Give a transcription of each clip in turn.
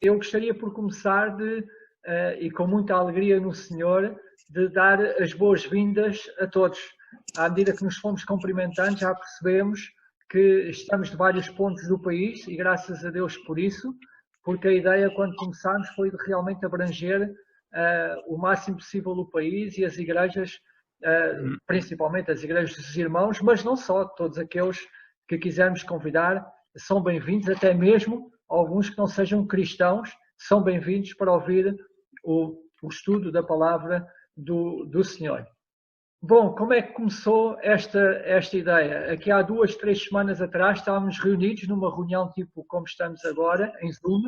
Eu gostaria por começar e com muita alegria no Senhor, de dar as boas-vindas a todos. À medida que nos fomos cumprimentando, já percebemos que estamos de vários pontos do país e graças a Deus por isso, porque a ideia quando começámos foi de realmente abranger o máximo possível o país e as igrejas, principalmente as igrejas dos irmãos, mas não só, todos aqueles que quisermos convidar são bem-vindos, até mesmo alguns que não sejam cristãos são bem-vindos para ouvir o estudo da palavra do Senhor. Bom, como é que começou esta ideia? Aqui há 2, 3 semanas atrás estávamos reunidos numa reunião tipo como estamos agora, em Zoom,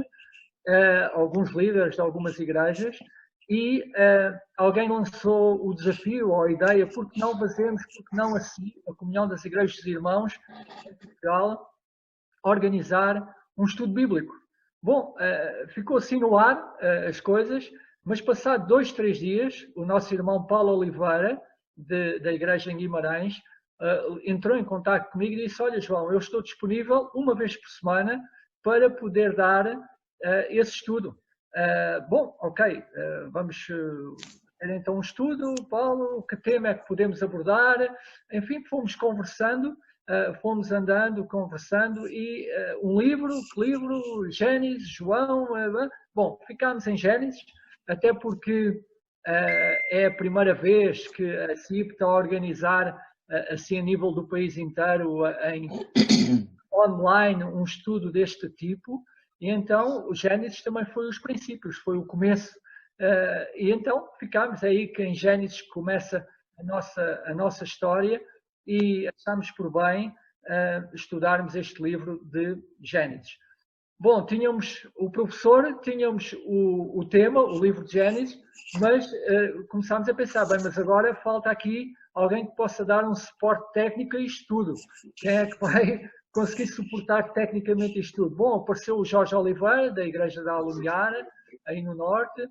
alguns líderes de algumas igrejas, e alguém lançou o desafio ou a ideia, por que não fazemos, por que não assim, a Comunhão das Igrejas dos Irmãos, em Portugal, organizar um estudo bíblico. Bom, ficou assim no ar as coisas, mas passado 2, 3 dias, o nosso irmão Paulo Oliveira, da igreja em Guimarães, entrou em contato comigo e disse: olha João, eu estou disponível uma vez por semana para poder dar esse estudo. Bom, ok, vamos ter então um estudo, Paulo, que tema é que podemos abordar? Enfim, fomos conversando, fomos andando, conversando e um livro, que livro? Gênesis, João, bom, ficámos em Gênesis, até porque é a primeira vez que a CIP está a organizar, assim a nível do país inteiro, em online, um estudo deste tipo, e então o Gênesis também foi os princípios, foi o começo, e então ficámos aí que em Gênesis começa a nossa história e achámos por bem estudarmos este livro de Gênesis. Bom, tínhamos o professor, tínhamos o tema, o livro de Gênesis, mas começámos a pensar, bem, mas agora falta aqui alguém que possa dar um suporte técnico a isto tudo. Quem é que vai conseguir suportar tecnicamente isto tudo? Bom, apareceu o Jorge Oliveira, da Igreja da Alumiara, aí no Norte,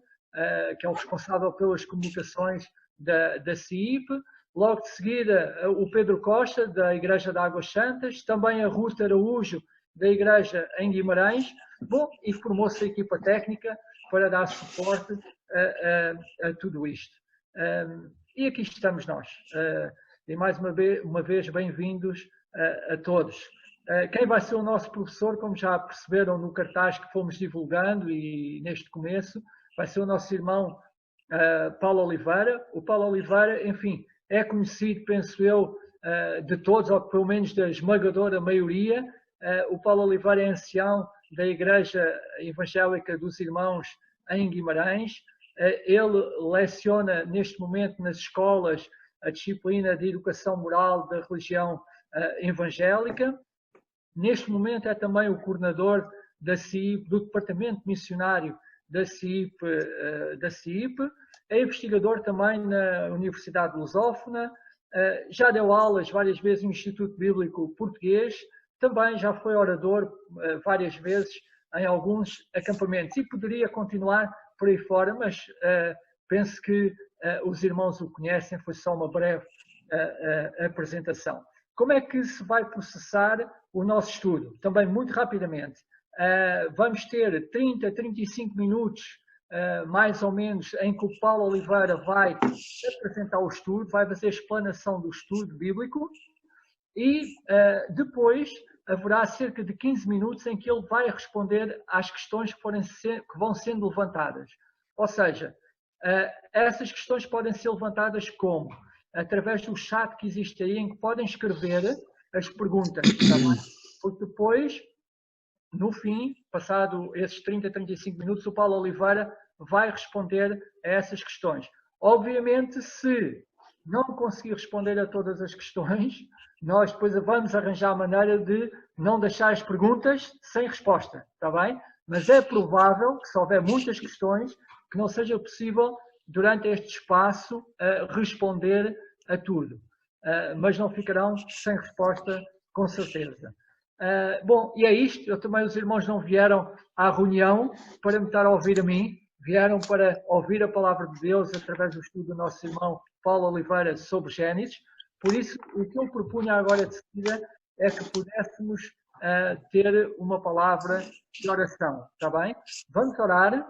que é o responsável pelas comunicações da CIP. Logo de seguida, o Pedro Costa, da Igreja de Águas Santas, também a Ruth Araújo, da Igreja em Guimarães. Bom, e formou-se a equipa técnica para dar suporte a tudo isto. E aqui estamos nós. E mais uma vez, bem-vindos a todos. Quem vai ser o nosso professor, como já perceberam no cartaz que fomos divulgando e neste começo, vai ser o nosso irmão Paulo Oliveira. O Paulo Oliveira, enfim, é conhecido, penso eu, de todos, ou pelo menos da esmagadora maioria. O Paulo Oliveira é ancião da Igreja Evangélica dos Irmãos em Guimarães. Ele leciona neste momento nas escolas a disciplina de Educação Moral da religião evangélica. Neste momento é também o coordenador da CIP, do Departamento Missionário da CIP. É investigador também na Universidade de Lusófona. Já deu aulas várias vezes no Instituto Bíblico Português. Também já foi orador várias vezes em alguns acampamentos e poderia continuar por aí fora, mas penso que os irmãos o conhecem, foi só uma breve apresentação. Como é que se vai processar o nosso estudo? Também muito rapidamente. Vamos ter 30, 35 minutos, mais ou menos, em que o Paulo Oliveira vai apresentar o estudo, vai fazer a explanação do estudo bíblico. E depois haverá cerca de 15 minutos em que ele vai responder às questões que vão sendo levantadas. Ou seja, essas questões podem ser levantadas como? Através do chat que existe aí, em que podem escrever as perguntas. Porque depois, no fim, passado esses 30, 35 minutos, o Paulo Oliveira vai responder a essas questões. Obviamente, se não conseguir responder a todas as questões, nós depois vamos arranjar a maneira de não deixar as perguntas sem resposta, está bem? Mas é provável que, se houver muitas questões, que não seja possível, durante este espaço, responder a tudo. Mas não ficarão sem resposta, com certeza. Bom, e é isto. Eu também, os irmãos não vieram à reunião para me estar a ouvir a mim, vieram para ouvir a palavra de Deus através do estudo do nosso irmão Paulo Oliveira sobre Gênesis. Por isso, o que eu propunha agora de seguida é que pudéssemos ter uma palavra de oração, está bem? Vamos orar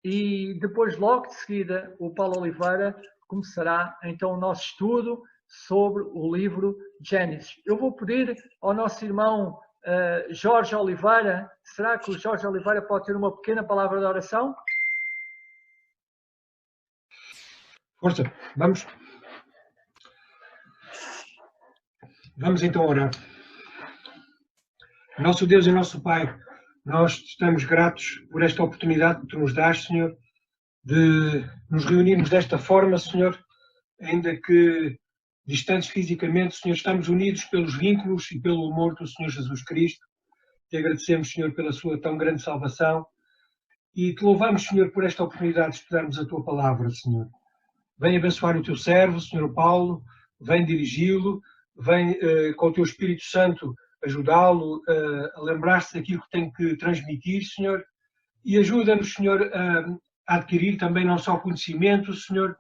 e depois, logo de seguida, o Paulo Oliveira começará então o nosso estudo sobre o livro de Gênesis. Eu vou pedir ao nosso irmão Jorge Oliveira, será que o Jorge Oliveira pode ter uma pequena palavra de oração? Força, vamos. Vamos então orar. Nosso Deus e nosso Pai, nós estamos gratos por esta oportunidade que Tu nos dás, Senhor, de nos reunirmos desta forma, Senhor, ainda que distantes fisicamente, Senhor, estamos unidos pelos vínculos e pelo amor do Senhor Jesus Cristo. Te agradecemos, Senhor, pela Sua tão grande salvação e Te louvamos, Senhor, por esta oportunidade de estudarmos a Tua palavra, Senhor. Vem abençoar o Teu servo, Senhor Paulo, vem dirigi-lo, vem com o Teu Espírito Santo ajudá-lo a lembrar-se daquilo que tem que transmitir, Senhor, e ajuda-nos, Senhor, a adquirir também não só conhecimento, Senhor,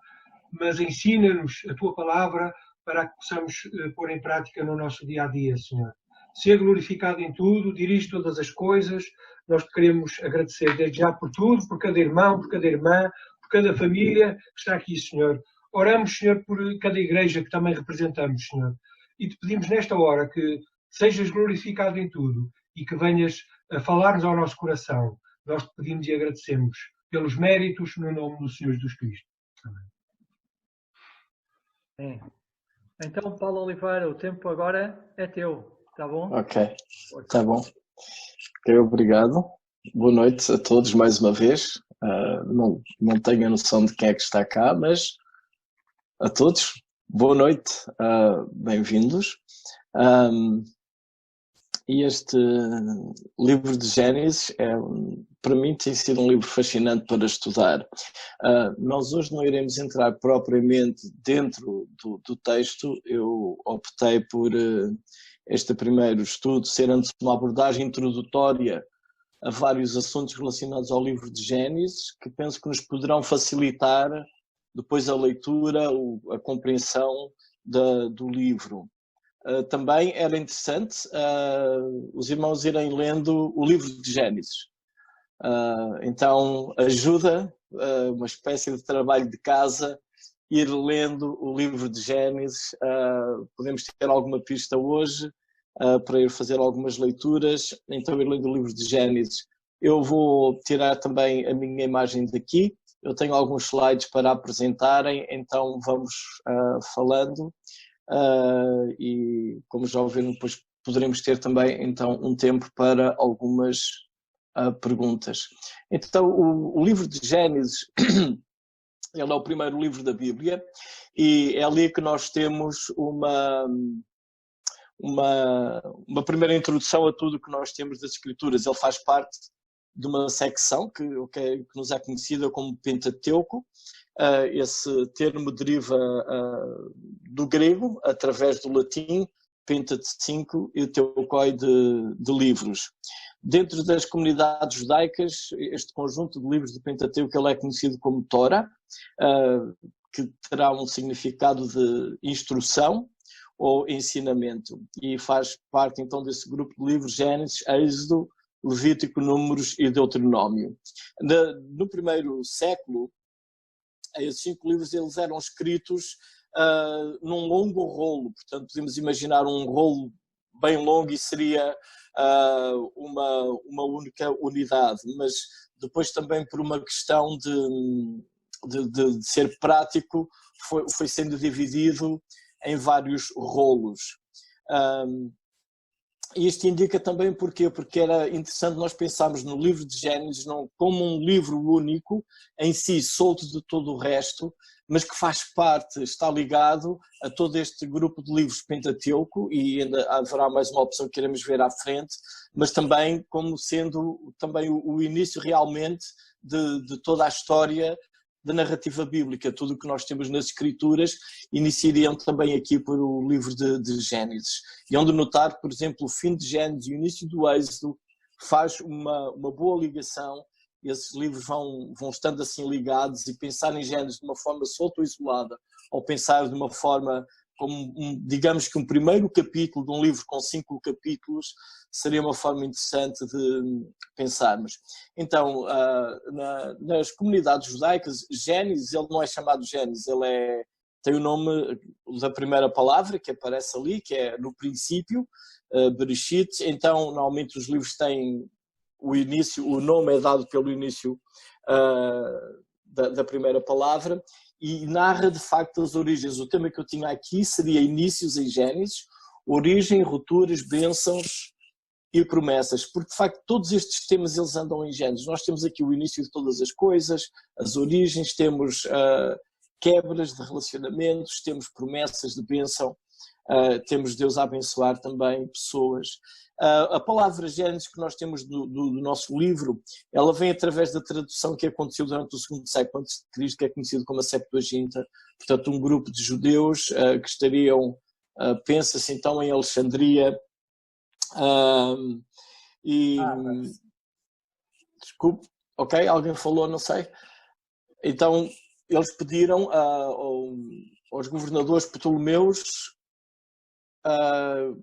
mas ensina-nos a Tua palavra para que possamos pôr em prática no nosso dia-a-dia, Senhor. Seja glorificado em tudo, dirige todas as coisas. Nós te queremos agradecer desde já por tudo, por cada irmão, por cada irmã, por cada família que está aqui, Senhor. Oramos, Senhor, por cada igreja que também representamos, Senhor. E te pedimos nesta hora que sejas glorificado em tudo e que venhas a falar-nos ao nosso coração. Nós te pedimos e agradecemos pelos méritos no nome do Senhor Jesus Cristo. Amém. Então, Paulo Oliveira, o tempo agora é teu, tá bom? Ok, tá bom. Ok, obrigado. Boa noite a todos mais uma vez. Não tenho a noção de quem é que está cá, mas a todos, boa noite, bem-vindos. E este livro de Gênesis, para mim, tem sido um livro fascinante para estudar. Nós hoje não iremos entrar propriamente dentro do texto. Eu optei por este primeiro estudo ser antes uma abordagem introdutória a vários assuntos relacionados ao livro de Gênesis, que penso que nos poderão facilitar depois a leitura, a compreensão do livro. Também era interessante os irmãos irem lendo o livro de Gênesis. Então ajuda, uma espécie de trabalho de casa, ir lendo o livro de Gênesis. Podemos ter alguma pista hoje para ir fazer algumas leituras, então ir lendo o livro de Gênesis. Eu vou tirar também a minha imagem daqui, eu tenho alguns slides para apresentarem, então vamos falando. E como já ouviram, depois poderemos ter também então um tempo para algumas perguntas. Então o livro de Gênesis ele é o primeiro livro da Bíblia e é ali que nós temos uma primeira introdução a tudo que nós temos das Escrituras. Ele faz parte de uma secção que nos é conhecida como Pentateuco. Esse termo deriva do grego, através do latim, Pentateuco e Teukoi de livros. Dentro das comunidades judaicas, este conjunto de livros do Pentateuco ele é conhecido como Torá, que terá um significado de instrução ou ensinamento, e faz parte então desse grupo de livros Gênesis, Êxodo, Levítico, Números e Deuteronômio. No primeiro século, esses 5 livros eles eram escritos num longo rolo, portanto podemos imaginar um rolo bem longo e seria uma única unidade, mas depois também por uma questão de ser prático foi sendo dividido em vários rolos. Isto indica também porquê? Porque era interessante nós pensarmos no livro de Gênesis não como um livro único, em si, solto de todo o resto, mas que faz parte, está ligado a todo este grupo de livros Pentateuco, e ainda haverá mais uma opção que iremos ver à frente, mas também como sendo também o início realmente de toda a história da narrativa bíblica. Tudo o que nós temos nas Escrituras iniciariam também aqui por o livro de Gênesis. E onde notar, por exemplo, o fim de Gênesis e o início do Êxodo faz uma boa ligação. Esses livros vão estando assim ligados, e pensar em Gênesis de uma forma solta ou isolada, ou pensar de uma forma digamos que um primeiro capítulo de um livro com 5 capítulos seria uma forma interessante de pensarmos. Então, nas comunidades judaicas, Gênesis, ele não é chamado Gênesis, ele tem o nome da primeira palavra que aparece ali, que é no princípio, Bereshit. Então, normalmente os livros têm o início, o nome é dado pelo início da primeira palavra, e narra de facto as origens. O tema que eu tinha aqui seria inícios em Gênesis, origem, rupturas, bênçãos e promessas, porque de facto todos estes temas eles andam em Gênesis. Nós temos aqui o início de todas as coisas, as origens, temos quebras de relacionamentos, temos promessas de bênção, temos Deus a abençoar também pessoas. A palavra Gênesis que nós temos do nosso livro, ela vem através da tradução que aconteceu durante o segundo século antes de Cristo, que é conhecido como a Septuaginta. Portanto, um grupo de judeus que estariam, pensa-se então em Alexandria, desculpe, ok? Alguém falou, não sei. Então, eles pediram aos governadores ptolomeus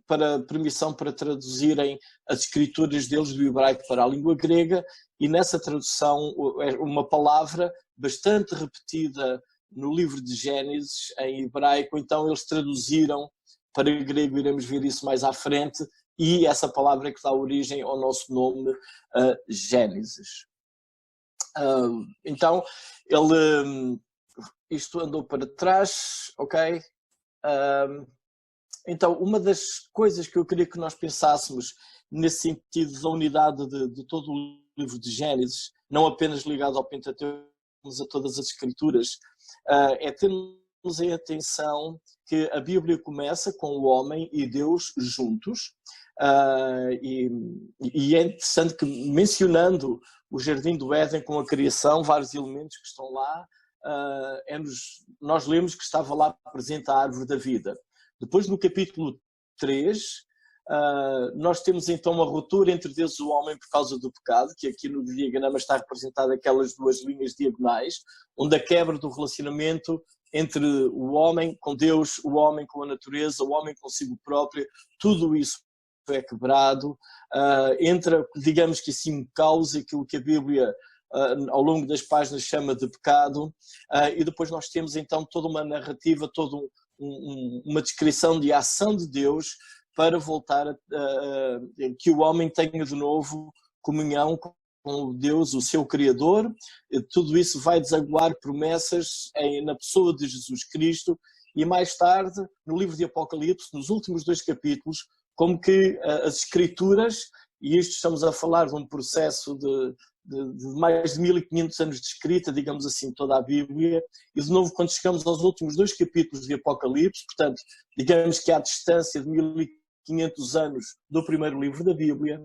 para permissão para traduzirem as escrituras deles do hebraico para a língua grega, e nessa tradução é uma palavra bastante repetida no livro de Gênesis em hebraico, então eles traduziram para grego, iremos ver isso mais à frente, e essa palavra é que dá origem ao nosso nome, Gênesis. Então, isto andou para trás, ok? Então, uma das coisas que eu queria que nós pensássemos nesse sentido da unidade de todo o livro de Gênesis, não apenas ligado ao Pentateuco, mas a todas as Escrituras, é termos em atenção que a Bíblia começa com o homem e Deus juntos, e é interessante que, mencionando o Jardim do Éden com a criação, vários elementos que estão lá, nós lemos que estava lá presente a árvore da vida. Depois, no capítulo 3, nós temos então uma ruptura entre Deus e o homem por causa do pecado, que aqui no diagrama está representada aquelas duas linhas diagonais, onde a quebra do relacionamento entre o homem com Deus, o homem com a natureza, o homem consigo próprio, tudo isso é quebrado, entra, digamos que assim, causa aquilo que a Bíblia ao longo das páginas chama de pecado, e depois nós temos então toda uma narrativa, toda uma descrição de ação de Deus para voltar que o homem tenha de novo comunhão com Deus, o seu Criador. Tudo isso vai desaguar promessas na pessoa de Jesus Cristo, e mais tarde, no livro de Apocalipse, nos últimos 2 capítulos, como que as Escrituras, e isto estamos a falar de um processo de mais de 1500 anos de escrita, digamos assim, toda a Bíblia, e de novo quando chegamos aos últimos 2 capítulos de Apocalipse, portanto, digamos que à distância de 1500 anos do primeiro livro da Bíblia,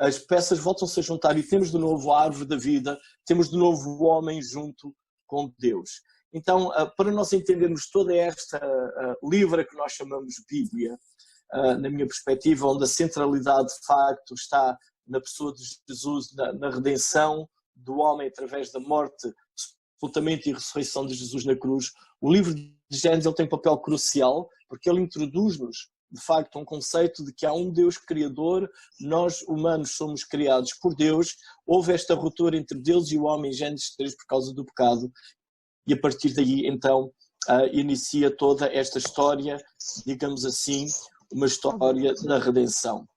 as peças voltam-se a juntar e temos de novo a árvore da vida, temos de novo o homem junto com Deus. Então, para nós entendermos toda esta livra que nós chamamos Bíblia, na minha perspectiva, onde a centralidade de facto está na pessoa de Jesus, na redenção do homem através da morte, sepultamento e ressurreição de Jesus na cruz, o livro de Gênesis ele tem um papel crucial, porque ele introduz-nos, de facto, um conceito de que há um Deus criador, nós humanos somos criados por Deus, houve esta ruptura entre Deus e o homem em Gênesis 3 por causa do pecado, e a partir daí, então, inicia toda esta história, digamos assim, uma história da redenção.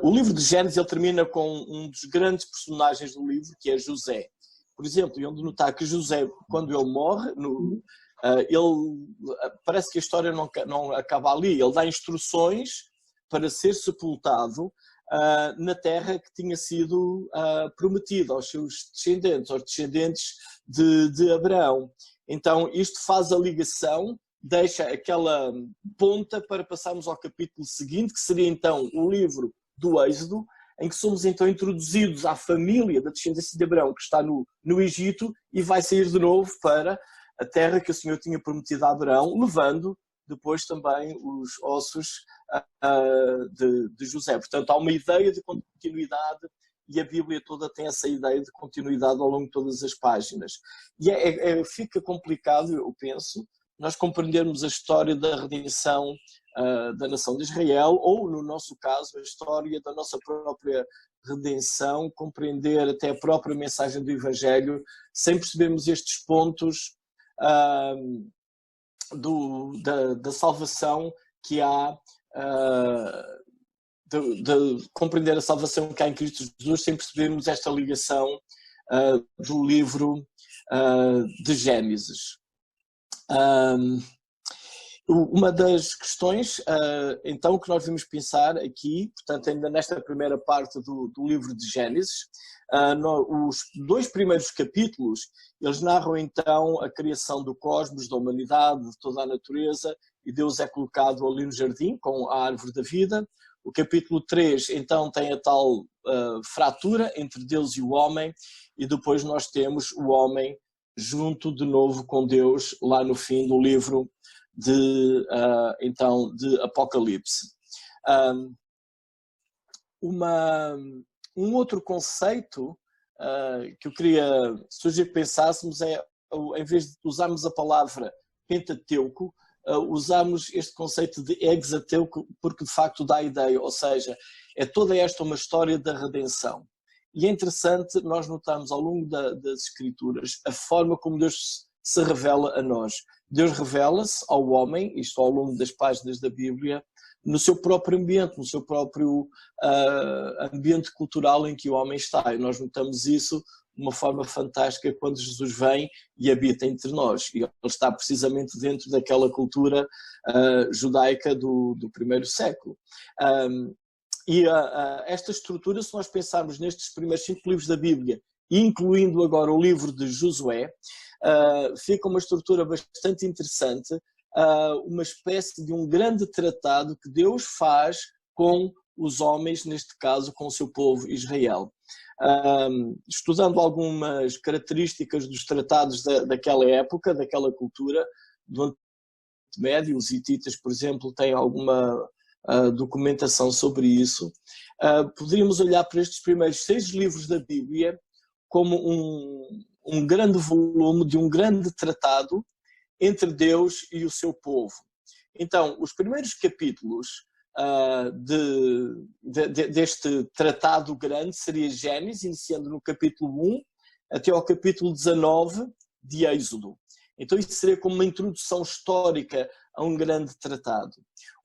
O livro de Gênesis ele termina com um dos grandes personagens do livro, que é José. Por exemplo, e onde notar que José, quando ele morre, parece que a história não acaba ali. Ele dá instruções para ser sepultado na terra que tinha sido prometida aos seus descendentes, aos descendentes de Abraão. Então, isto faz a ligação, deixa aquela ponta para passarmos ao capítulo seguinte, que seria então o livro do Êxodo, em que somos então introduzidos à família da descendência de Abraão, que está no Egito, e vai sair de novo para a terra que o Senhor tinha prometido a Abraão, levando depois também os ossos de José. Portanto, há uma ideia de continuidade, e a Bíblia toda tem essa ideia de continuidade ao longo de todas as páginas. E fica complicado, eu penso, nós compreendermos a história da redenção da nação de Israel, ou, no nosso caso, a história da nossa própria redenção, compreender até a própria mensagem do Evangelho, sem percebermos estes pontos da salvação que há, de compreender a salvação que há em Cristo Jesus, sem percebermos esta ligação do livro de Gênesis. Uma das questões, então, que nós vamos pensar aqui, portanto, ainda nesta primeira parte do livro de Gênesis, os 2 primeiros capítulos, eles narram então a criação do cosmos, da humanidade, de toda a natureza, e Deus é colocado ali no jardim com a árvore da vida. O capítulo 3, então, tem a tal fratura entre Deus e o homem, e depois nós temos o homem junto de novo com Deus, lá no fim do livro de Apocalipse. Um outro conceito que eu queria sugerir que pensássemos é, em vez de usarmos a palavra Pentateuco, usarmos este conceito de Hexateuco, porque de facto dá a ideia, ou seja, é toda esta uma história da redenção. E é interessante nós notarmos ao longo das Escrituras a forma como Deus se revela a nós. Deus revela-se ao homem, isto ao longo das páginas da Bíblia, no seu próprio ambiente, no seu próprio ambiente cultural em que o homem está. E nós notamos isso de uma forma fantástica quando Jesus vem e habita entre nós. E ele está precisamente dentro daquela cultura judaica do primeiro século. Esta estrutura, se nós pensarmos nestes primeiros 5 livros da Bíblia, incluindo agora o livro de Josué, fica uma estrutura bastante interessante, uma espécie de um grande tratado que Deus faz com os homens, neste caso com o seu povo Israel. Estudando algumas características dos tratados daquela época, daquela cultura, do Oriente Médio, os hititas, por exemplo, têm alguma documentação sobre isso. Poderíamos olhar para estes primeiros 6 livros da Bíblia como um grande volume de um grande tratado entre Deus e o seu povo. Então, os primeiros capítulos deste tratado grande seria Gênesis, iniciando no capítulo 1 até ao capítulo 19 de Êxodo. Então isso seria como uma introdução histórica a um grande tratado.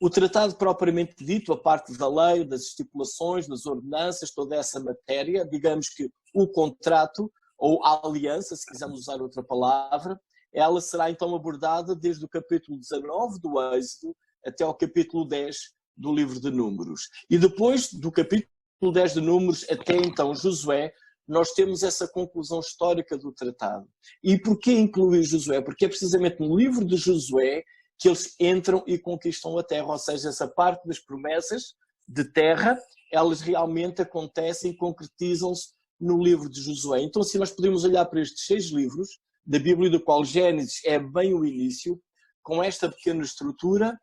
O tratado propriamente dito, a parte da lei, das estipulações, das ordenanças, toda essa matéria, digamos que o contrato ou a aliança, se quisermos usar outra palavra, ela será então abordada desde o capítulo 19 do Êxodo até ao capítulo 10 do livro de Números. E depois do capítulo 10 de Números até então Josué, nós temos essa conclusão histórica do tratado. E porquê incluir Josué? Porque é precisamente no livro de Josué que eles entram e conquistam a terra, ou seja, essa parte das promessas de terra, elas realmente acontecem e concretizam-se no livro de Josué. Então, se nós podemos olhar para estes 6 livros da Bíblia, do qual Gênesis é bem o início, com esta pequena estrutura,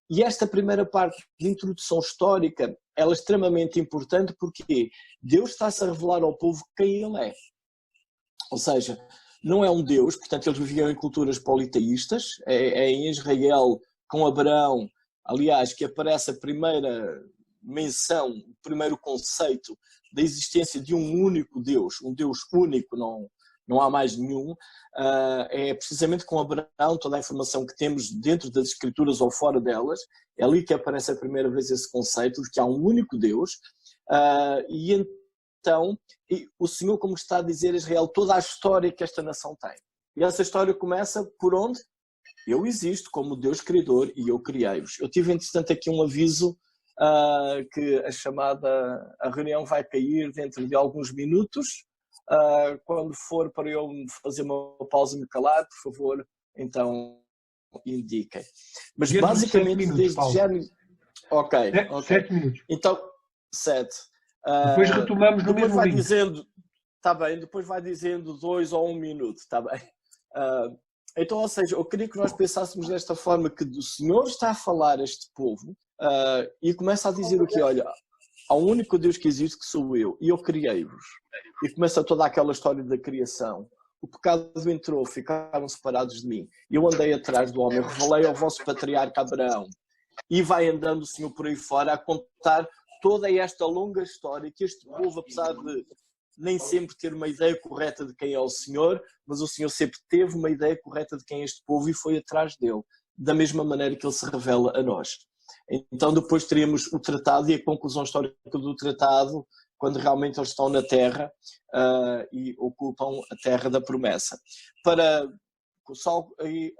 e esta primeira parte de introdução histórica, ela é extremamente importante porque Deus está-se a revelar ao povo quem Ele é. Ou seja, não é um Deus, portanto eles viviam em culturas politeístas, é em Israel, com Abraão, aliás, que aparece a primeira menção, o primeiro conceito da existência de um único Deus, um Deus único, não há mais nenhum. É precisamente com Abraão, toda a informação que temos dentro das Escrituras ou fora delas, é ali que aparece a primeira vez esse conceito de que há um único Deus, e então o Senhor, como está a dizer Israel, toda a história que esta nação tem. E essa história começa por onde? Eu existo como Deus Criador e eu criei-vos. Eu tive, entretanto, aqui um aviso que a reunião vai cair dentro de alguns minutos. Quando for para eu fazer uma pausa e me calar, por favor, então indiquem. Mas basicamente desde Gênesis... Ok. 7 minutos. Então, 7. Depois retomamos no mesmo link. Está bem, depois vai dizendo 2 ou 1 minuto, está bem. Então, ou seja, eu queria que nós pensássemos desta forma, que o Senhor está a falar a este povo e começa a dizer o que? Olha, há um único Deus que existe, que sou eu, e eu criei-vos. E começa toda aquela história da criação. o pecado entrou, ficaram separados de mim. Eu andei atrás do homem, revelei ao vosso patriarca Abraão. E vai andando o Senhor por aí fora a contar toda esta longa história que este povo, apesar de nem sempre ter uma ideia correta de quem é o Senhor, mas o Senhor sempre teve uma ideia correta de quem é este povo e foi atrás dele, da mesma maneira que ele se revela a nós. Então depois teríamos o tratado e a conclusão histórica do tratado, quando realmente eles estão na terra e ocupam a terra da promessa. Para só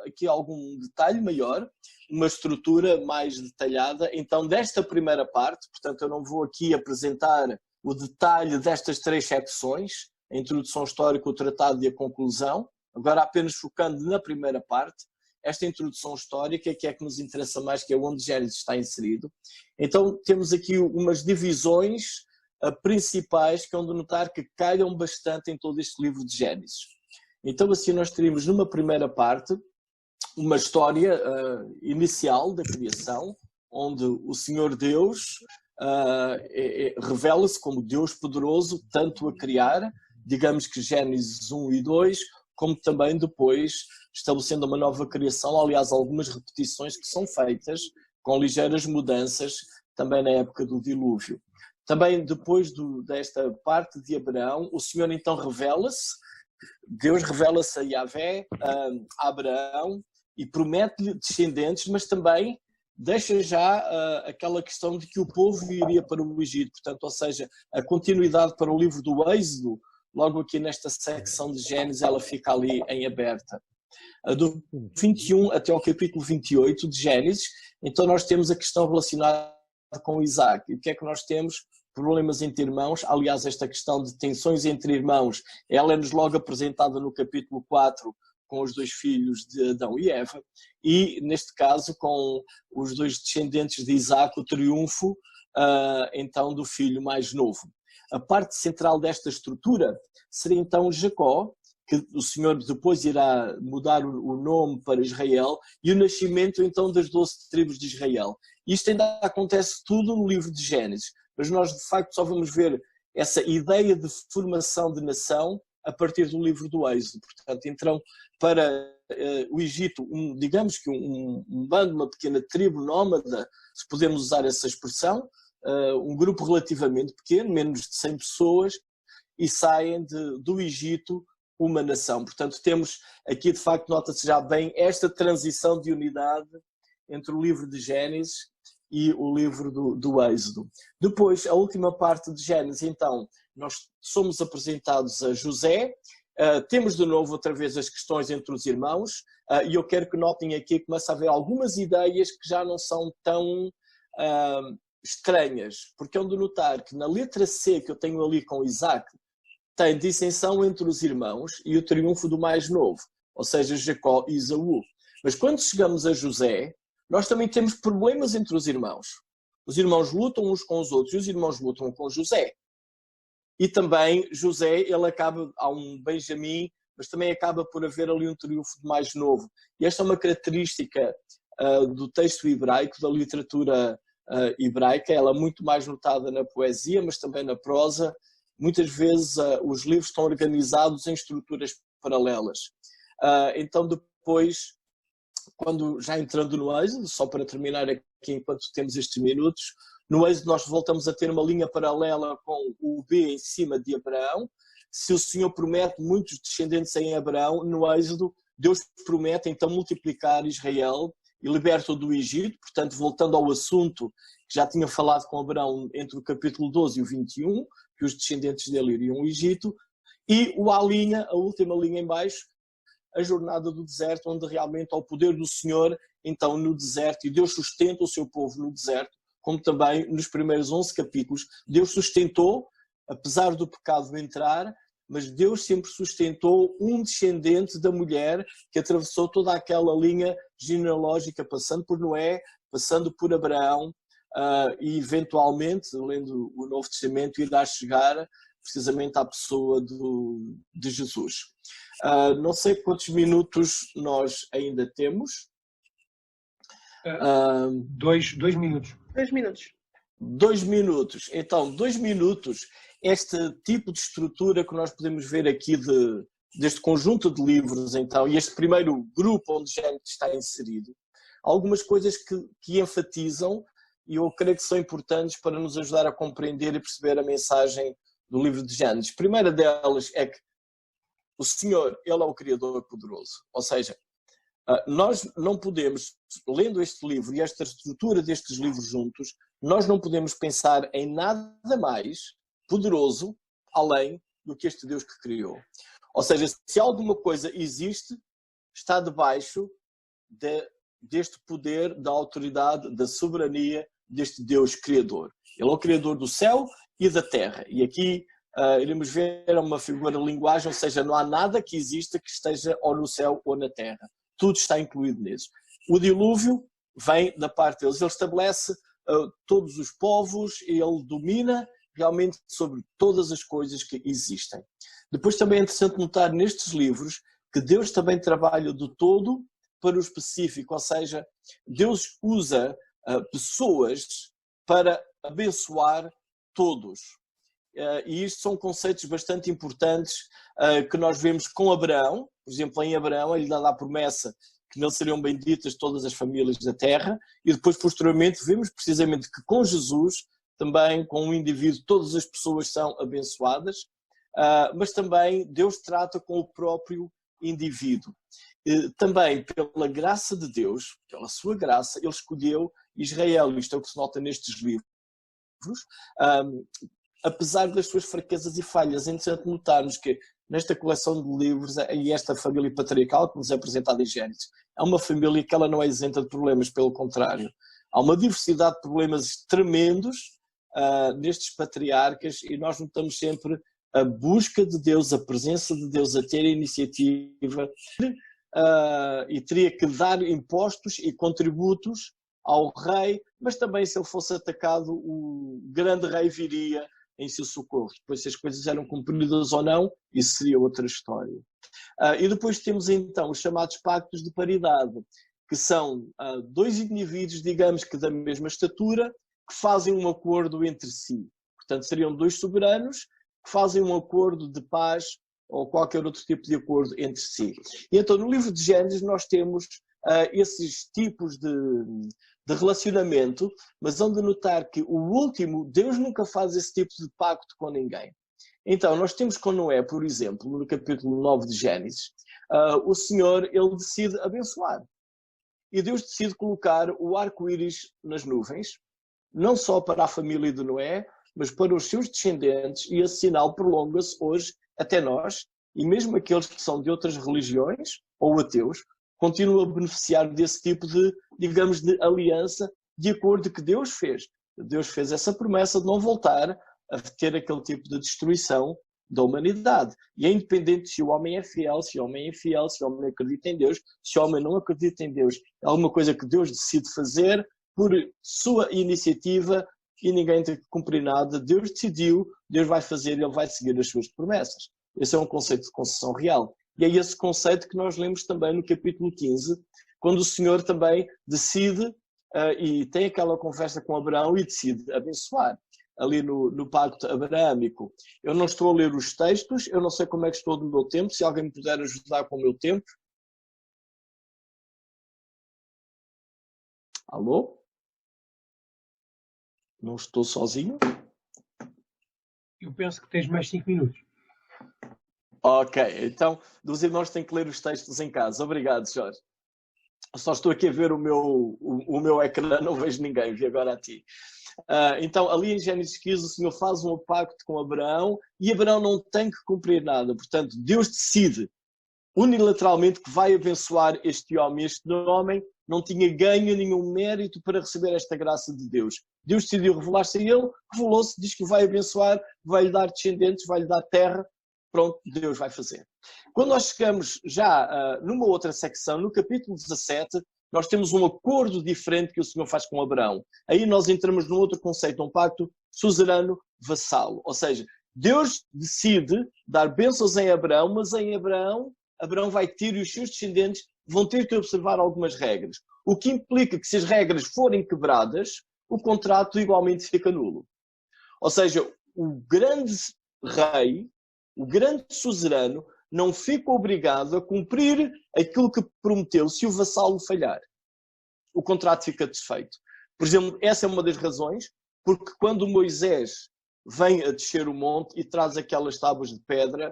aqui algum detalhe maior, uma estrutura mais detalhada, então desta primeira parte, portanto eu não vou aqui apresentar o detalhe destas 3 secções, a introdução histórica, o tratado e a conclusão, agora apenas focando na primeira parte, esta introdução histórica, que é que nos interessa mais, que é onde Gênesis está inserido. Então temos aqui umas divisões principais que é onde notar que calham bastante em todo este livro de Gênesis. Então assim nós teríamos numa primeira parte uma história inicial da criação, onde o Senhor Deus revela-se como Deus poderoso, tanto a criar, digamos que Gênesis 1 e 2, como também depois estabelecendo uma nova criação, aliás algumas repetições que são feitas com ligeiras mudanças também na época do dilúvio. Também depois desta parte de Abraão, o Senhor então revela-se, Deus revela-se a Yahvé, a Abraão, e promete-lhe descendentes, mas também deixa já aquela questão de que o povo iria para o Egito, portanto, ou seja, a continuidade para o livro do Êxodo, logo aqui nesta secção de Gênesis, ela fica ali em aberta. Do 21 até ao capítulo 28 de Gênesis, então nós temos a questão relacionada com Isaac. E o que é que nós temos? Problemas entre irmãos. Aliás, esta questão de tensões entre irmãos, ela é-nos logo apresentada no capítulo 4, com os 2 filhos de Adão e Eva, e neste caso com os 2 descendentes de Isaac, o triunfo então do filho mais novo. A parte central desta estrutura seria então Jacó, que o Senhor depois irá mudar o nome para Israel, e o nascimento então das 12 tribos de Israel. Isto ainda acontece tudo no livro de Gênesis, mas nós de facto só vamos ver essa ideia de formação de nação a partir do livro do Êxodo. Portanto, entram para o Egito, digamos que um bando, uma pequena tribo nómada, se podemos usar essa expressão, um grupo relativamente pequeno, menos de 100 pessoas, e saem do Egito uma nação. Portanto, temos aqui, de facto, nota-se já bem esta transição de unidade entre o livro de Gênesis e o livro do Êxodo. Depois, a última parte de Gênesis, então, nós somos apresentados a José, temos de novo outra vez as questões entre os irmãos, e eu quero que notem aqui que começa a haver algumas ideias que já não são tão estranhas, porque é onde notar que na letra C que eu tenho ali com Isaac, tem dissensão entre os irmãos e o triunfo do mais novo, ou seja, Jacó e Esaú. Mas quando chegamos a José, nós também temos problemas entre os irmãos. Os irmãos lutam uns com os outros e os irmãos lutam com José. E também José, ele acaba, há um Benjamim, mas também acaba por haver ali um triunfo do mais novo. E esta é uma característica do texto hebraico, da literatura hebraica. Ela é muito mais notada na poesia, mas também na prosa. Muitas vezes os livros estão organizados em estruturas paralelas. Então depois, quando já entrando no Êxodo, só para terminar aqui enquanto temos estes minutos, no Êxodo nós voltamos a ter uma linha paralela com o B em cima de Abraão. Se o Senhor promete muitos descendentes em Abraão, no Êxodo Deus promete então multiplicar Israel e liberta-o do Egito. Portanto, voltando ao assunto que já tinha falado com Abraão entre o capítulo 12 e o 21, que os descendentes dele iriam ao Egito, e a última linha em baixo, a jornada do deserto, onde realmente há o poder do Senhor, então no deserto, e Deus sustenta o seu povo no deserto, como também nos primeiros 11 capítulos, Deus sustentou, apesar do pecado entrar, mas Deus sempre sustentou um descendente da mulher que atravessou toda aquela linha genealógica, passando por Noé, passando por Abraão, e eventualmente, lendo o Novo Testamento, irá chegar precisamente à pessoa de Jesus. Não sei quantos minutos nós ainda temos. 2 minutos. 2 minutos. 2 minutos. Então, 2 minutos, este tipo de estrutura que nós podemos ver aqui de deste conjunto de livros, então, e este primeiro grupo onde Gênesis está inserido, algumas coisas que enfatizam e eu creio que são importantes para nos ajudar a compreender e perceber a mensagem do livro de Gênesis. A primeira delas é que o Senhor, Ele é o Criador poderoso. Ou seja, nós não podemos, lendo este livro e esta estrutura destes livros juntos, nós não podemos pensar em nada mais poderoso além do que este Deus que criou. Ou seja, se alguma coisa existe, está debaixo deste poder, da autoridade, da soberania deste Deus Criador. Ele é o Criador do céu e da terra. E aqui iremos ver uma figura de linguagem, ou seja, não há nada que exista que esteja ou no céu ou na terra. Tudo está incluído nisso. O dilúvio vem da parte deles. Ele estabelece todos os povos e ele domina realmente sobre todas as coisas que existem. Depois também é interessante notar nestes livros que Deus também trabalha do todo para o específico, ou seja, Deus usa pessoas para abençoar todos. E isto são conceitos bastante importantes que nós vemos com Abraão. Por exemplo, em Abraão ele dá a promessa que nele seriam benditas todas as famílias da terra, e depois posteriormente vemos precisamente que com Jesus, também com um indivíduo, todas as pessoas são abençoadas, mas também Deus trata com o próprio indivíduo. Também pela graça de Deus, pela sua graça, ele escolheu Israel. Isto é o que se nota nestes livros, apesar das suas fraquezas e falhas. É interessante notarmos que nesta coleção de livros, e esta família patriarcal que nos é apresentada em Gênesis, é uma família que ela não é isenta de problemas, pelo contrário. Há uma diversidade de problemas tremendos nestes patriarcas, e nós notamos sempre a busca de Deus, a presença de Deus, a ter a iniciativa, e teria que dar impostos e contributos ao rei, mas também se ele fosse atacado, o grande rei viria em seu socorro. Depois, se as coisas eram cumpridas ou não, isso seria outra história. E depois temos então os chamados pactos de paridade, que são dois indivíduos, digamos que da mesma estatura, que fazem um acordo entre si. Portanto, seriam dois soberanos que fazem um acordo de paz ou qualquer outro tipo de acordo entre si. E então, no livro de Gênesis, nós temos esses tipos de relacionamento, mas hão de notar que o último, Deus nunca faz esse tipo de pacto com ninguém. Então, nós temos com Noé, por exemplo, no capítulo 9 de Gênesis, o Senhor, ele decide abençoar. E Deus decide colocar o arco-íris nas nuvens, não só para a família de Noé, mas para os seus descendentes, e esse sinal prolonga-se hoje até nós, e mesmo aqueles que são de outras religiões, ou ateus, continuam a beneficiar desse tipo de, digamos, de aliança, de acordo que Deus fez. Deus fez essa promessa de não voltar a ter aquele tipo de destruição da humanidade. E é independente se o homem é fiel, se o homem é infiel, se o homem acredita em Deus, se o homem não acredita em Deus. É alguma coisa que Deus decide fazer por sua iniciativa e ninguém tem que cumprir nada. Deus decidiu, Deus vai fazer, Ele vai seguir as suas promessas. Esse é um conceito de concessão real. E é esse conceito que nós lemos também no capítulo 15, quando o Senhor também decide e tem aquela conversa com Abraão e decide abençoar, ali no pacto abraâmico. Eu não estou a ler os textos, eu não sei como é que estou no meu tempo, se alguém me puder ajudar com o meu tempo. Alô? Não estou sozinho? Eu penso que tens mais 5 minutos. Ok, então os irmãos têm que ler os textos em casa. Obrigado, Jorge. Só estou aqui a ver o meu ecrã, não vejo ninguém, vi agora a ti. Então, ali em Gênesis 15, o Senhor faz um pacto com Abraão e Abraão não tem que cumprir nada. Portanto, Deus decide unilateralmente que vai abençoar este homem. Este homem não tinha ganho nenhum mérito para receber esta graça de Deus. Deus decidiu revelar-se a ele, revelou-se, diz que vai abençoar, vai-lhe dar descendentes, vai-lhe dar terra. Pronto, Deus vai fazer. Quando nós chegamos já numa outra secção, no capítulo 17, nós temos um acordo diferente que o Senhor faz com Abraão. Aí nós entramos num outro conceito, um pacto suzerano-vassalo. Ou seja, Deus decide dar bênçãos em Abraão, mas em Abraão vai ter e os seus descendentes vão ter que observar algumas regras. O que implica que se as regras forem quebradas, o contrato igualmente fica nulo. Ou seja, o grande rei, o grande suzerano, não fica obrigado a cumprir aquilo que prometeu se o vassalo falhar. O contrato fica desfeito. Por exemplo, essa é uma das razões, porque quando Moisés vem a descer o monte e traz aquelas tábuas de pedra,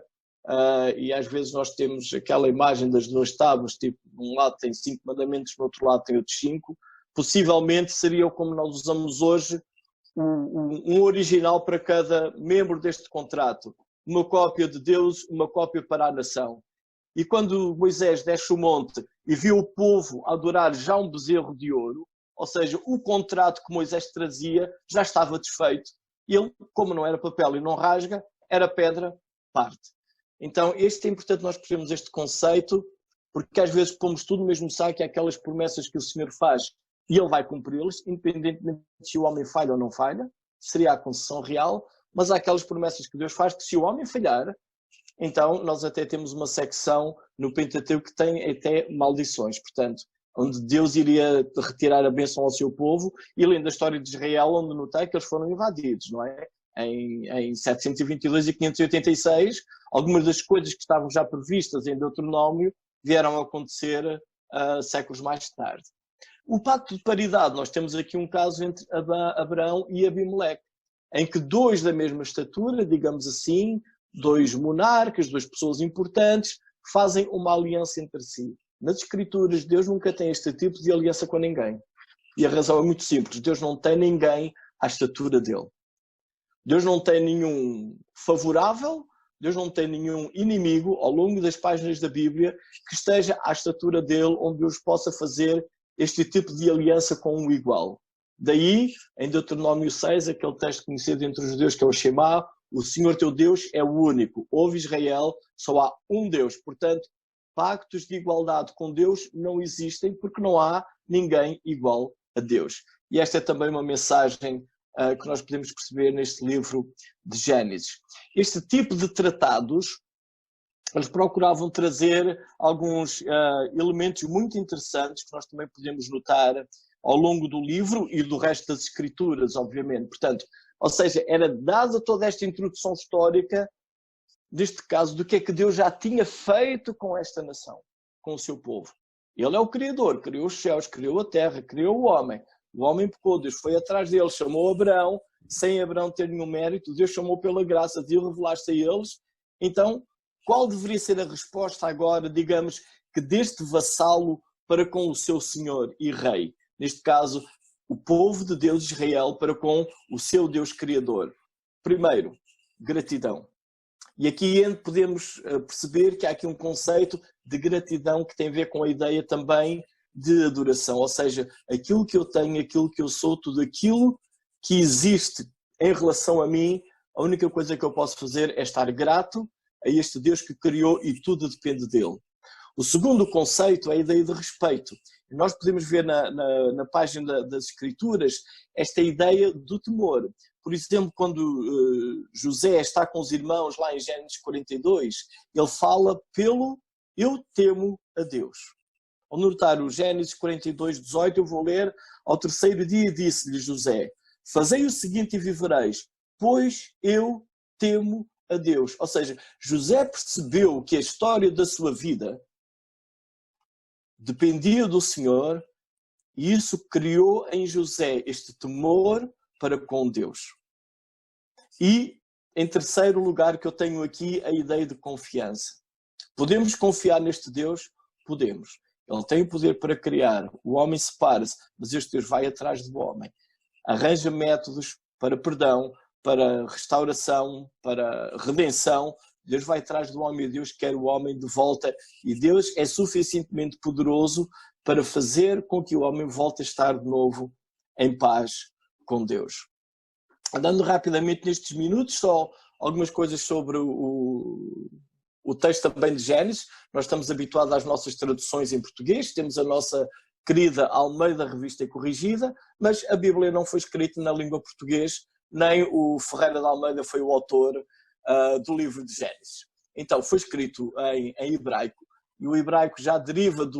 e às vezes nós temos aquela imagem das duas tábuas, tipo, um lado tem 5 mandamentos, no outro lado tem outros 5, possivelmente seria como nós usamos hoje, um original para cada membro deste contrato. Uma cópia de Deus, uma cópia para a nação. E quando Moisés desce o monte e viu o povo adorar já um bezerro de ouro, ou seja, o contrato que Moisés trazia já estava desfeito. E ele, como não era papel e não rasga, era pedra, parte. Então, é importante nós percebermos este conceito, porque às vezes pomos tudo no mesmo saco, aquelas promessas que o Senhor faz e Ele vai cumpri-las, independentemente se o homem falha ou não falha, seria a concessão real, mas há aquelas promessas que Deus faz que se o homem falhar, então nós até temos uma secção no Pentateuco que tem até maldições, portanto, onde Deus iria retirar a bênção ao seu povo, e além da história de Israel, onde notei que eles foram invadidos, não é? Em 722 e 586, algumas das coisas que estavam já previstas em Deuteronômio vieram a acontecer séculos mais tarde. O pacto de paridade, nós temos aqui um caso entre Abraão e Abimeleque, em que 2 da mesma estatura, digamos assim, 2 monarcas, 2 pessoas importantes, fazem uma aliança entre si. Nas Escrituras, Deus nunca tem este tipo de aliança com ninguém. E a razão é muito simples, Deus não tem ninguém à estatura dele. Deus não tem nenhum favorável, Deus não tem nenhum inimigo ao longo das páginas da Bíblia que esteja à estatura dele, onde Deus possa fazer este tipo de aliança com um igual. Daí, em Deuteronômio 6, aquele texto conhecido entre os judeus que é o Shema, o Senhor teu Deus é o único. Ouve Israel, só há um Deus. Portanto, pactos de igualdade com Deus não existem porque não há ninguém igual a Deus. E esta é também uma mensagem que nós podemos perceber neste livro de Gênesis. Este tipo de tratados, eles procuravam trazer alguns elementos muito interessantes que nós também podemos notar ao longo do livro e do resto das Escrituras, obviamente. Portanto, ou seja, era dada toda esta introdução histórica, neste caso, do que é que Deus já tinha feito com esta nação, com o seu povo. Ele é o Criador, criou os céus, criou a terra, criou o homem. O homem pecou, Deus foi atrás dele, chamou Abraão, sem Abraão ter nenhum mérito, Deus chamou pela graça de revelar-se a eles. Então, qual deveria ser a resposta agora, digamos, que deste vassalo para com o seu Senhor e Rei? Neste caso, o povo de Deus, Israel, para com o seu Deus Criador. Primeiro, gratidão. E aqui podemos perceber que há aqui um conceito de gratidão que tem a ver com a ideia também de adoração, ou seja, aquilo que eu tenho, aquilo que eu sou, tudo aquilo que existe em relação a mim, a única coisa que eu posso fazer é estar grato a este Deus que criou e tudo depende dele. O segundo conceito é a ideia de respeito. Nós podemos ver na página das Escrituras esta ideia do temor. Por exemplo, quando José está com os irmãos lá em Gênesis 42, ele fala pelo eu temo a Deus. Ao notar o Gênesis 42, 18, eu vou ler: ao terceiro dia disse-lhe José, fazei o seguinte e vivereis, pois eu temo a Deus. Ou seja, José percebeu que a história da sua vida dependia do Senhor e isso criou em José este temor para com Deus. E, em terceiro lugar, que eu tenho aqui a ideia de confiança. Podemos confiar neste Deus? Podemos. Ele tem o poder para criar. O homem separa-se, mas este Deus vai atrás do homem. Arranja métodos para perdão, para restauração, para redenção. Deus vai atrás do homem e Deus quer o homem de volta. E Deus é suficientemente poderoso para fazer com que o homem volte a estar de novo em paz com Deus. Andando rapidamente nestes minutos, só algumas coisas sobre o texto também de Gênesis. Nós estamos habituados às nossas traduções em português, temos a nossa querida Almeida Revista e Corrigida, mas a Bíblia não foi escrita na língua portuguesa, nem o Ferreira de Almeida foi o autor do livro de Gênesis. Então, foi escrito em hebraico, e o hebraico já deriva de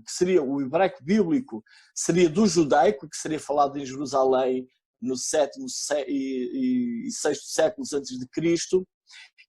que seria o hebraico bíblico, seria do judaico, que seria falado em Jerusalém no 7º e 6º séculos antes de Cristo,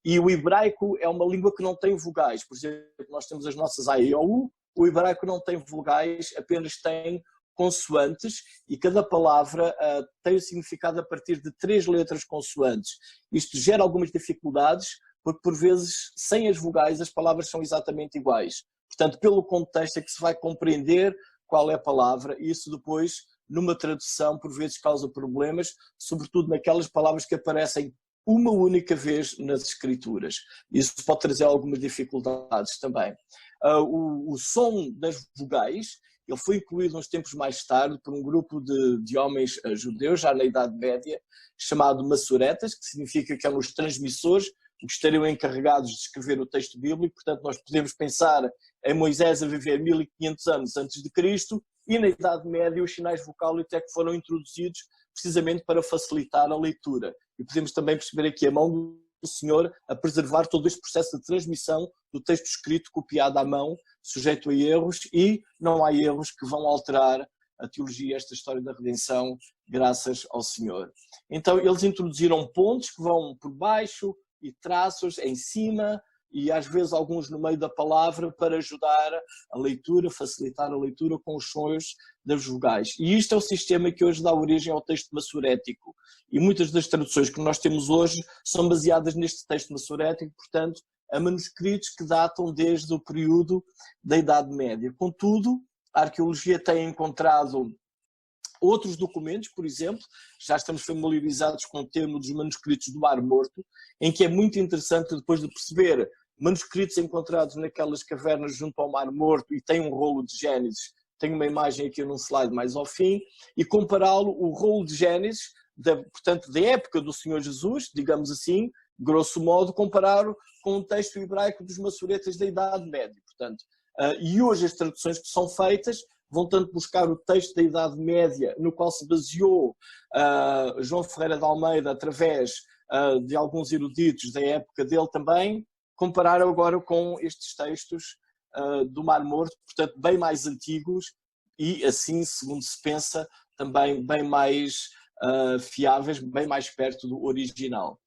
E o hebraico é uma língua que não tem vogais. Por exemplo, nós temos as nossas A, E, O, U. O hebraico não tem vogais, apenas tem consoantes, e cada palavra tem o significado a partir de 3 letras consoantes. Isto gera algumas dificuldades, porque por vezes, sem as vogais, as palavras são exatamente iguais. Portanto, pelo contexto é que se vai compreender qual é a palavra, e isso depois, numa tradução, por vezes causa problemas, sobretudo naquelas palavras que aparecem uma única vez nas escrituras. Isso pode trazer algumas dificuldades também. O som das vogais, ele foi incluído uns tempos mais tarde por um grupo de homens judeus, já na Idade Média, chamado Massoretas, que significa que eram os transmissores, que estariam encarregados de escrever o texto bíblico. Portanto, nós podemos pensar em Moisés a viver 1500 anos antes de Cristo, e na Idade Média os sinais vocálicos é que foram introduzidos precisamente para facilitar a leitura. E podemos também perceber aqui a mão do Senhor a preservar todo este processo de transmissão do texto escrito, copiado à mão, sujeito a erros, e não há erros que vão alterar a teologia, esta história da redenção, graças ao Senhor. Então eles introduziram pontos que vão por baixo e traços em cima, e às vezes alguns no meio da palavra, para ajudar a leitura, facilitar a leitura com os sons das vogais. E isto é o sistema que hoje dá origem ao texto massorético. E muitas das traduções que nós temos hoje são baseadas neste texto massorético, portanto, a manuscritos que datam desde o período da Idade Média. Contudo, a arqueologia tem encontrado outros documentos, por exemplo, já estamos familiarizados com o termo dos manuscritos do Mar Morto, em que é muito interessante, depois de perceber manuscritos encontrados naquelas cavernas junto ao Mar Morto, e tem um rolo de Gênesis, tenho uma imagem aqui num slide mais ao fim, e compará-lo, o rolo de Gênesis, portanto, da época do Senhor Jesus, digamos assim, grosso modo, compará-lo com o texto hebraico dos massoretas da Idade Média. Portanto, e hoje as traduções que são feitas vão tanto buscar o texto da Idade Média, no qual se baseou João Ferreira de Almeida, através de alguns eruditos da época dele também, comparar agora com estes textos do Mar Morto, portanto, bem mais antigos e, assim, segundo se pensa, também bem mais fiáveis, bem mais perto do original.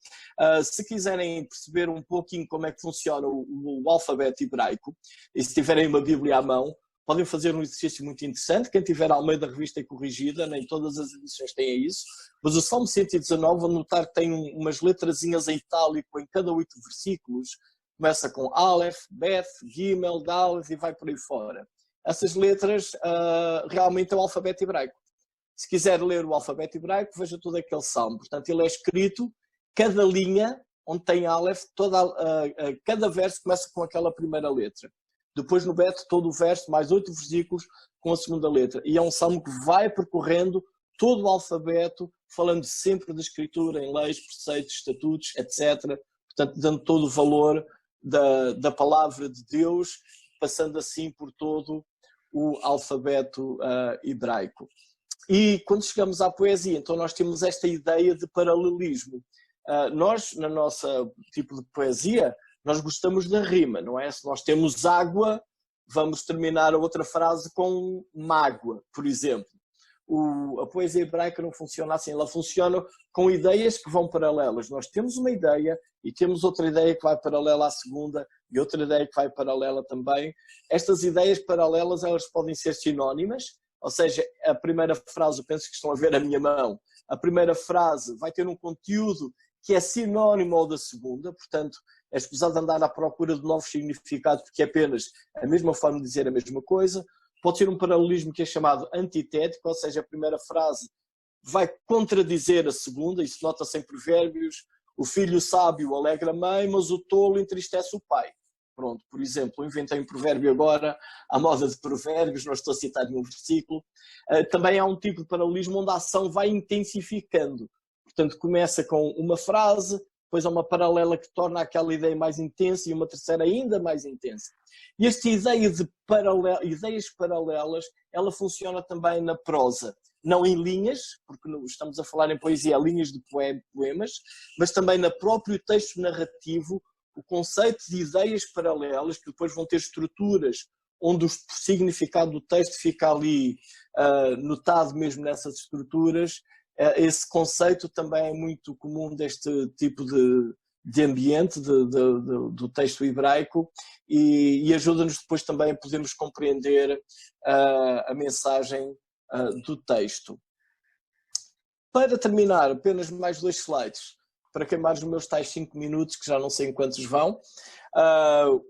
Se quiserem perceber um pouquinho como é que funciona o alfabeto hebraico, e se tiverem uma Bíblia à mão, podem fazer um exercício muito interessante. Quem tiver ao meio da revista corrigida, nem todas as edições têm isso, mas o Salmo 119, vão notar que tem umas letrazinhas em itálico em cada 8 versículos. Começa com Aleph, Beth, Gimel, Dalet e vai por aí fora. Essas letras realmente é o alfabeto hebraico. Se quiser ler o alfabeto hebraico, veja todo aquele salmo. Portanto, ele é escrito, cada linha onde tem Aleph, cada verso começa com aquela primeira letra. Depois no Bet, todo o verso, mais 8 versículos com a segunda letra. E é um salmo que vai percorrendo todo o alfabeto, falando sempre da escritura, em leis, preceitos, estatutos, etc. Portanto, dando todo o valor da palavra de Deus, passando assim por todo o alfabeto hebraico. E quando chegamos à poesia, então nós temos esta ideia de paralelismo. Nós, na nossa tipo de poesia, nós gostamos da rima, não é? Se nós temos água, vamos terminar a outra frase com mágoa, por exemplo. A poesia hebraica não funciona assim, ela funciona com ideias que vão paralelas. Nós temos uma ideia e temos outra ideia que vai paralela à segunda e outra ideia que vai paralela também. Estas ideias paralelas, elas podem ser sinónimas, ou seja, a primeira frase, eu penso que estão a ver a minha mão, a primeira frase vai ter um conteúdo que é sinónimo ao da segunda, portanto, é escusado andar à procura de novos significados, porque é apenas a mesma forma de dizer a mesma coisa. Pode ser um paralelismo que é chamado antitético, ou seja, a primeira frase vai contradizer a segunda, isso nota-se em provérbios: o filho sábio alegra a mãe, mas o tolo entristece o pai. Pronto, por exemplo, eu inventei um provérbio agora, à moda de provérbios, não estou a citar nenhum versículo. Também há um tipo de paralelismo onde a ação vai intensificando. Portanto, começa com uma frase, depois há uma paralela que torna aquela ideia mais intensa e uma terceira ainda mais intensa. E esta ideia de ideias paralelas, ela funciona também na prosa. Não em linhas, porque estamos a falar em poesia, linhas de poemas, mas também no próprio texto narrativo, o conceito de ideias paralelas, que depois vão ter estruturas onde o significado do texto fica ali notado mesmo nessas estruturas. Esse conceito também é muito comum deste tipo de ambiente do texto hebraico e ajuda-nos depois também a podermos compreender a mensagem do texto. Para terminar, apenas mais 2 slides, para queimar os meus tais 5 minutos, que já não sei em quantos vão.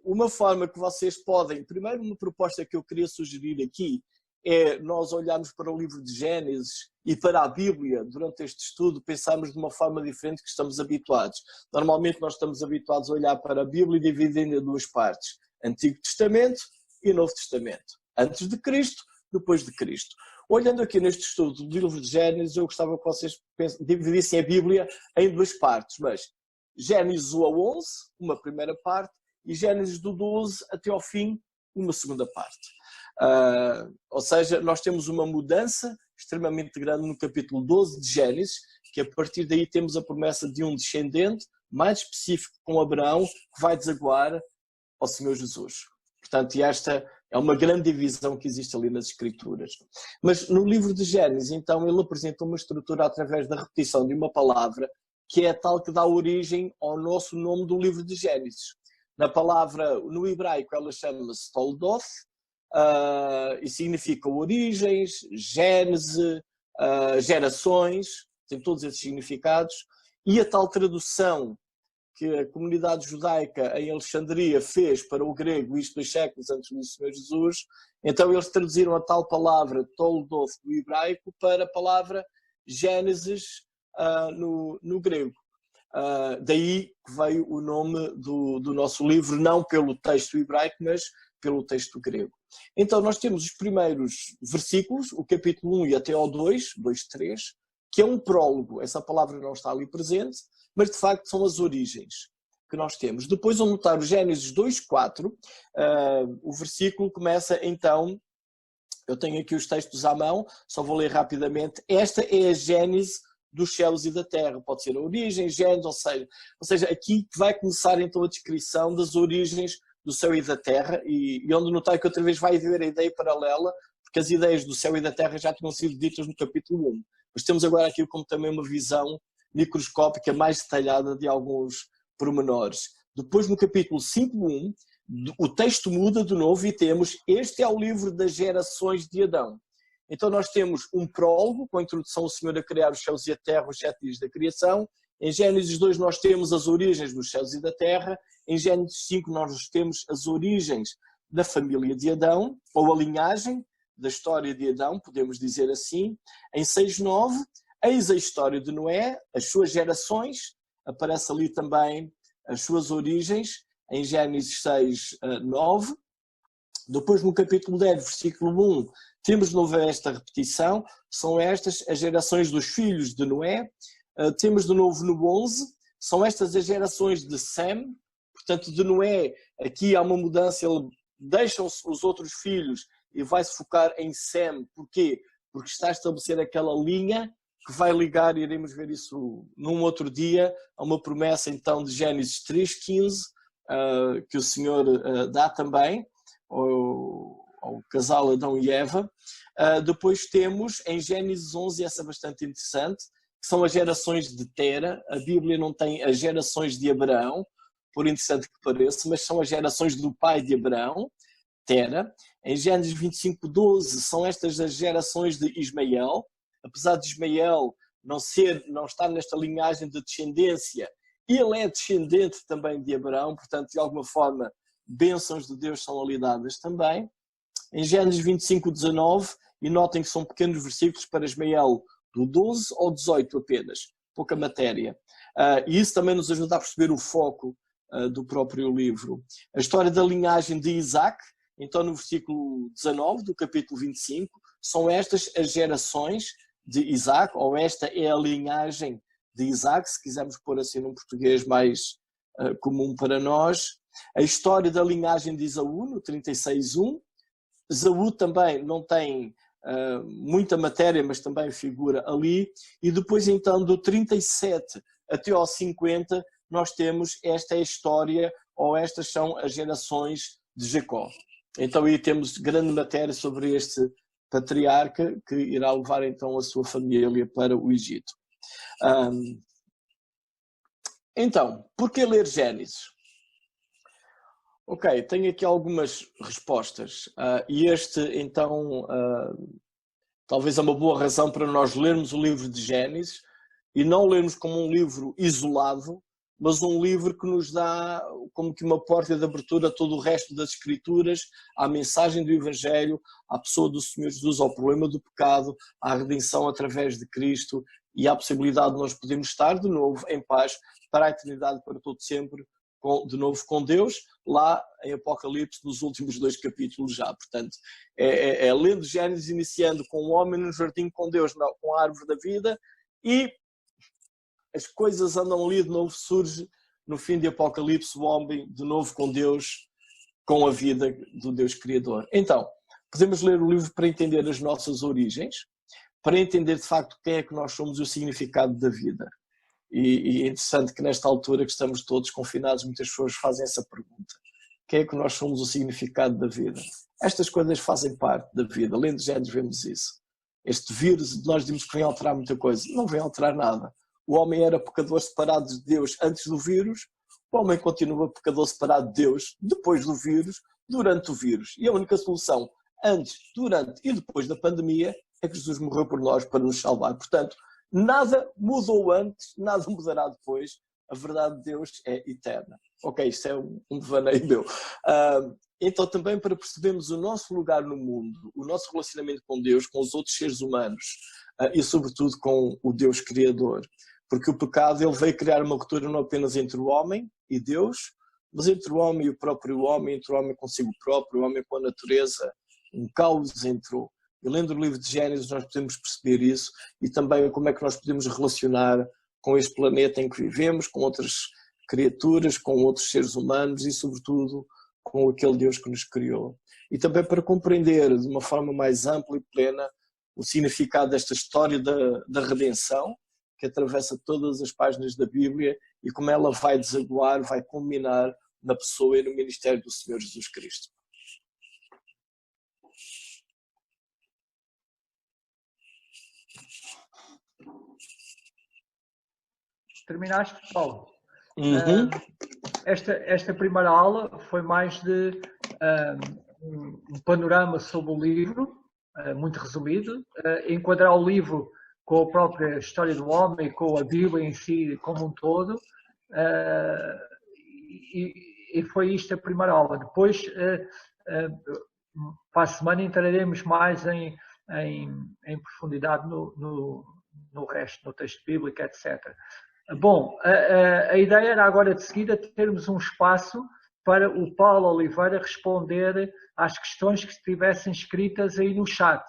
Uma forma que vocês podem, primeiro uma proposta que eu queria sugerir aqui, é nós olharmos para o livro de Gênesis e para a Bíblia durante este estudo, pensarmos de uma forma diferente que estamos habituados. Normalmente nós estamos habituados a olhar para a Bíblia dividida em 2 partes, Antigo Testamento e Novo Testamento. Antes de Cristo, depois de Cristo. Olhando aqui neste estudo do livro de Gênesis, eu gostava que vocês dividissem a Bíblia em 2 partes, mas Gênesis 1 a 11, uma primeira parte, e Gênesis do 12 até ao fim, uma segunda parte. Ou seja, nós temos uma mudança extremamente grande no capítulo 12 de Gênesis, que a partir daí temos a promessa de um descendente, mais específico com Abraão, que vai desaguar ao Senhor Jesus. Portanto, e esta é uma grande divisão que existe ali nas Escrituras. Mas no livro de Gênesis, então, ele apresenta uma estrutura através da repetição de uma palavra que é tal que dá origem ao nosso nome do livro de Gênesis. Na palavra, no hebraico, ela chama-se Toldoth, e significa origens, gênese, gerações, tem todos esses significados, e a tal tradução que a comunidade judaica em Alexandria fez para o grego, isto 2 séculos antes do Senhor Jesus, então eles traduziram a tal palavra Toldoth do hebraico para a palavra Gênesis no grego. Daí que veio o nome do nosso livro, não pelo texto hebraico, mas pelo texto grego. Então nós temos os primeiros versículos, o capítulo 1 e até ao 2, 3, que é um prólogo. Essa palavra não está ali presente, mas de facto são as origens que nós temos. Depois vamos notar o Gênesis 2:4, o versículo começa então, eu tenho aqui os textos à mão, só vou ler rapidamente. Esta é a Gênese dos céus e da terra, pode ser a origem, Gênesis, ou seja, aqui vai começar então a descrição das origens do céu e da terra, e onde notar que outra vez vai haver a ideia paralela, porque as ideias do céu e da terra já tinham sido ditas no capítulo 1. Mas temos agora aqui como também uma visão microscópica mais detalhada de alguns pormenores. Depois, no capítulo 5:1, o texto muda de novo e temos: este é o livro das gerações de Adão. Então nós temos um prólogo, com a introdução do Senhor a criar os céus e a terra, os 7 dias da criação. Em Gênesis 2 nós temos as origens dos céus e da terra. Em Gênesis 5 nós temos as origens da família de Adão, ou a linhagem da história de Adão, podemos dizer assim. Em 6:9, eis a história de Noé, as suas gerações, aparece ali também as suas origens, em Gênesis 6:9. Depois no capítulo 10, versículo 1, temos de novo esta repetição, são estas as gerações dos filhos de Noé. Temos de novo no 11, são estas as gerações de Sem, portanto de Noé, aqui há uma mudança, ele deixa os outros filhos e vai se focar em Sem. Porquê? Porque está a estabelecer aquela linha que vai ligar, e iremos ver isso num outro dia, a uma promessa então de Gênesis 3:15, que o Senhor dá também ao casal Adão e Eva. Depois temos em Gênesis 11, essa é bastante interessante, que são as gerações de Tera. A Bíblia não tem as gerações de Abraão, por interessante que pareça, mas são as gerações do pai de Abraão, Tera. Em Gênesis 25:12 são estas as gerações de Ismael. Apesar de Ismael não estar nesta linhagem de descendência, ele é descendente também de Abraão, portanto, de alguma forma, bênçãos de Deus são ali dadas também. Em Gênesis 25:19, e notem que são pequenos versículos para Ismael, do 12 ao 18 apenas, pouca matéria. E isso também nos ajuda a perceber o foco do próprio livro. A história da linhagem de Isaac, então no versículo 19 do capítulo 25, são estas as gerações de Isaac, ou esta é a linhagem de Isaac, se quisermos pôr assim num português mais comum para nós. A história da linhagem de Esaú, no 36:1. Esaú também não tem muita matéria, mas também figura ali. E depois então do 37 até ao 50 nós temos esta história, ou estas são as gerações de Jacó. Então aí temos grande matéria sobre este patriarca que irá levar então a sua família para o Egito. Então, por que ler Gênesis? Ok, tenho aqui algumas respostas. E então, talvez é uma boa razão para nós lermos o livro de Gênesis e não lermos como um livro isolado, mas um livro que nos dá como que uma porta de abertura a todo o resto das Escrituras, à mensagem do Evangelho, à pessoa do Senhor Jesus, ao problema do pecado, à redenção através de Cristo e à possibilidade de nós podermos estar de novo em paz para a eternidade, para todo sempre, de novo com Deus, lá em Apocalipse, nos últimos 2 capítulos já. Portanto, lendo Gênesis, iniciando com o homem no jardim com Deus, com a árvore da vida, e as coisas andam ali, de novo surge no fim de Apocalipse o homem de novo com Deus, com a vida do Deus Criador. Então, podemos ler o livro para entender as nossas origens, para entender de facto quem é que nós somos e o significado da vida. E é interessante que nesta altura que estamos todos confinados, muitas pessoas fazem essa pergunta. Quem é que nós somos, o significado da vida? Estas coisas fazem parte da vida. Lendo Gênesis vemos isso. Este vírus, nós dizemos que vem alterar muita coisa. Não vem alterar nada. O homem era pecador separado de Deus antes do vírus. O homem continua pecador separado de Deus depois do vírus, durante o vírus. E a única solução antes, durante e depois da pandemia é que Jesus morreu por nós para nos salvar. Portanto, nada mudou antes, nada mudará depois. A verdade de Deus é eterna. Ok, isto é um devaneio meu. Então também para percebermos o nosso lugar no mundo, o nosso relacionamento com Deus, com os outros seres humanos e sobretudo com o Deus Criador. Porque o pecado ele veio criar uma ruptura não apenas entre o homem e Deus, mas entre o homem e o próprio homem, entre o homem consigo próprio, o homem com a natureza. Um caos entrou. E lendo o livro de Gênesis nós podemos perceber isso e também como é que nós podemos relacionar com este planeta em que vivemos, com outras criaturas, com outros seres humanos e sobretudo com aquele Deus que nos criou. E também para compreender de uma forma mais ampla e plena o significado desta história da redenção, que atravessa todas as páginas da Bíblia e como ela vai desaguar, vai culminar na pessoa e no ministério do Senhor Jesus Cristo. Terminaste, Paulo? Uhum. Esta primeira aula foi mais de um panorama sobre o livro, muito resumido, enquadrar o livro com a própria história do homem, com a Bíblia em si como um todo, e foi isto a primeira aula. Depois, para a semana, entraremos mais em profundidade no resto, no texto bíblico, etc. Bom, a ideia era agora de seguida termos um espaço para o Paulo Oliveira responder às questões que estivessem escritas aí no chat.